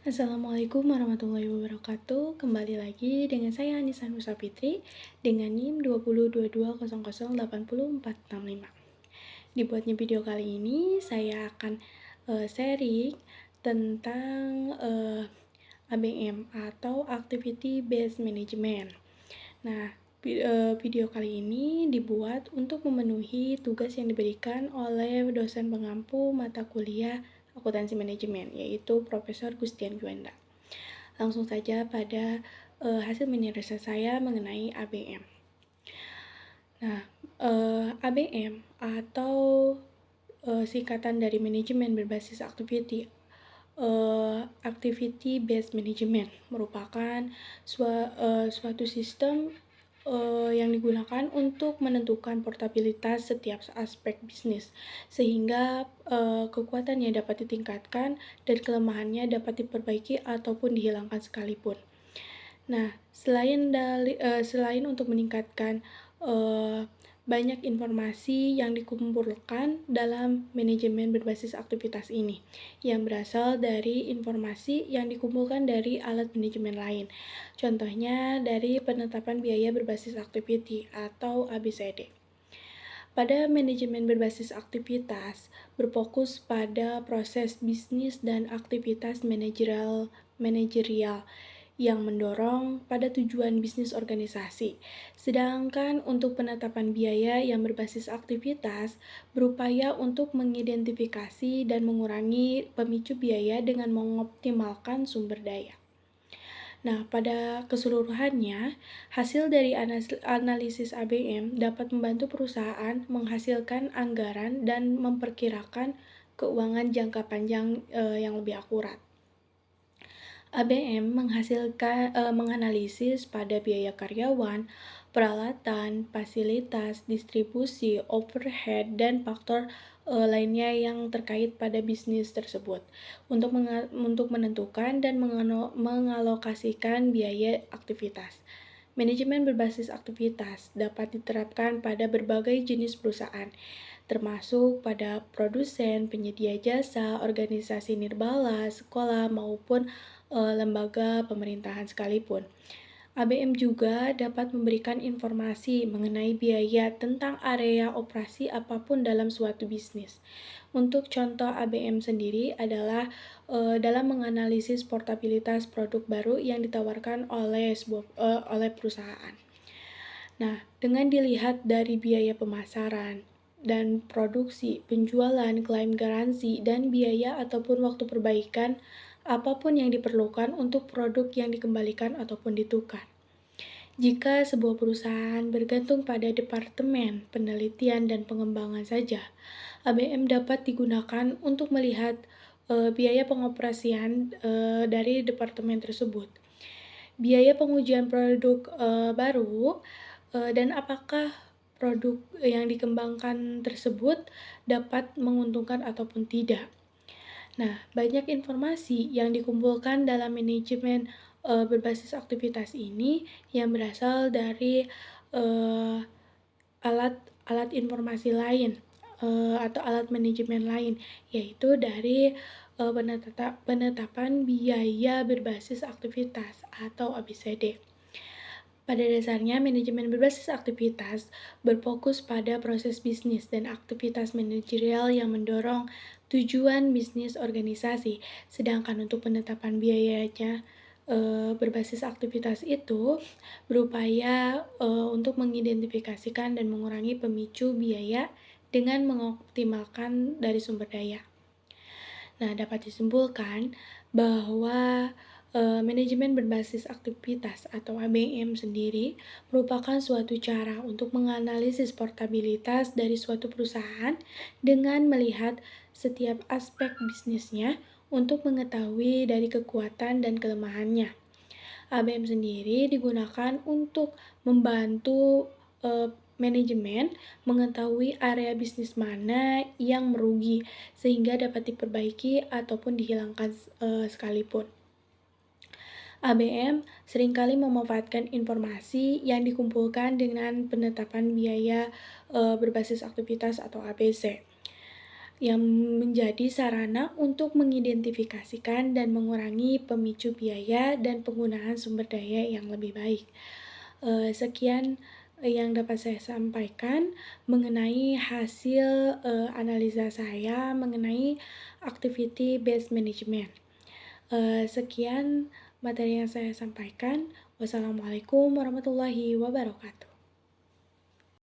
Assalamualaikum warahmatullahi wabarakatuh. Kembali lagi dengan saya Anissa Nusa Fitri dengan NIM 202200800465. Dibuatnya video kali ini saya akan sharing tentang ABM atau Activity Based Management. Nah, video kali ini dibuat untuk memenuhi tugas yang diberikan oleh dosen pengampu mata kuliah Akuntansi Manajemen, yaitu Profesor Gustian Juanda. Langsung saja pada hasil mini riset saya mengenai ABM. Nah, ABM atau singkatan dari manajemen berbasis Activity Based Management merupakan suatu sistem yang digunakan untuk menentukan portabilitas setiap aspek bisnis, sehingga kekuatannya dapat ditingkatkan dan kelemahannya dapat diperbaiki ataupun dihilangkan sekalipun. Nah, selain untuk meningkatkan banyak informasi yang dikumpulkan dalam manajemen berbasis aktivitas ini, yang berasal dari informasi yang dikumpulkan dari alat manajemen lain. Contohnya dari penetapan biaya berbasis activity atau ABCD. Pada manajemen berbasis aktivitas, berfokus pada proses bisnis dan aktivitas manajerial yang mendorong pada tujuan bisnis organisasi. Sedangkan untuk penetapan biaya yang berbasis aktivitas, berupaya untuk mengidentifikasi dan mengurangi pemicu biaya dengan mengoptimalkan sumber daya. Nah, pada keseluruhannya, hasil dari analisis ABM dapat membantu perusahaan menghasilkan anggaran dan memperkirakan keuangan jangka panjang yang lebih akurat. ABM menganalisis pada biaya karyawan, peralatan, fasilitas, distribusi, overhead, dan faktor lainnya yang terkait pada bisnis tersebut untuk menentukan dan mengalokasikan biaya aktivitas. Manajemen berbasis aktivitas dapat diterapkan pada berbagai jenis perusahaan, termasuk pada produsen, penyedia jasa, organisasi nirbala, sekolah, maupun lembaga pemerintahan sekalipun. ABM juga dapat memberikan informasi mengenai biaya tentang area operasi apapun dalam suatu bisnis. Untuk contoh ABM sendiri adalah dalam menganalisis portabilitas produk baru yang ditawarkan oleh perusahaan. Nah, dengan dilihat dari biaya pemasaran dan produksi, penjualan, klaim garansi, dan biaya ataupun waktu perbaikan, apapun yang diperlukan untuk produk yang dikembalikan ataupun ditukar. Jika sebuah perusahaan bergantung pada departemen penelitian dan pengembangan saja, ABM dapat digunakan untuk melihat biaya pengoperasian dari departemen tersebut, biaya pengujian produk baru, dan apakah produk yang dikembangkan tersebut dapat menguntungkan ataupun tidak. Nah, banyak informasi yang dikumpulkan dalam manajemen berbasis aktivitas ini yang berasal dari alat informasi lain atau alat manajemen lain, yaitu dari penetapan biaya berbasis aktivitas atau ABCD. Pada dasarnya, manajemen berbasis aktivitas berfokus pada proses bisnis dan aktivitas manajerial yang mendorong tujuan bisnis organisasi. Sedangkan untuk penetapan biayanya berbasis aktivitas itu berupaya untuk mengidentifikasikan dan mengurangi pemicu biaya dengan mengoptimalkan dari sumber daya. Nah, dapat disimpulkan bahwa manajemen berbasis aktivitas atau ABM sendiri merupakan suatu cara untuk menganalisis portabilitas dari suatu perusahaan dengan melihat setiap aspek bisnisnya untuk mengetahui dari kekuatan dan kelemahannya. ABM sendiri digunakan untuk membantu manajemen mengetahui area bisnis mana yang merugi sehingga dapat diperbaiki ataupun dihilangkan sekalipun. ABM seringkali memanfaatkan informasi yang dikumpulkan dengan penetapan biaya berbasis aktivitas atau ABC. yang menjadi sarana untuk mengidentifikasikan dan mengurangi pemicu biaya dan penggunaan sumber daya yang lebih baik. Sekian yang dapat saya sampaikan mengenai hasil analisa saya mengenai activity based management. Sekian materi yang saya sampaikan. Wassalamualaikum warahmatullahi wabarakatuh.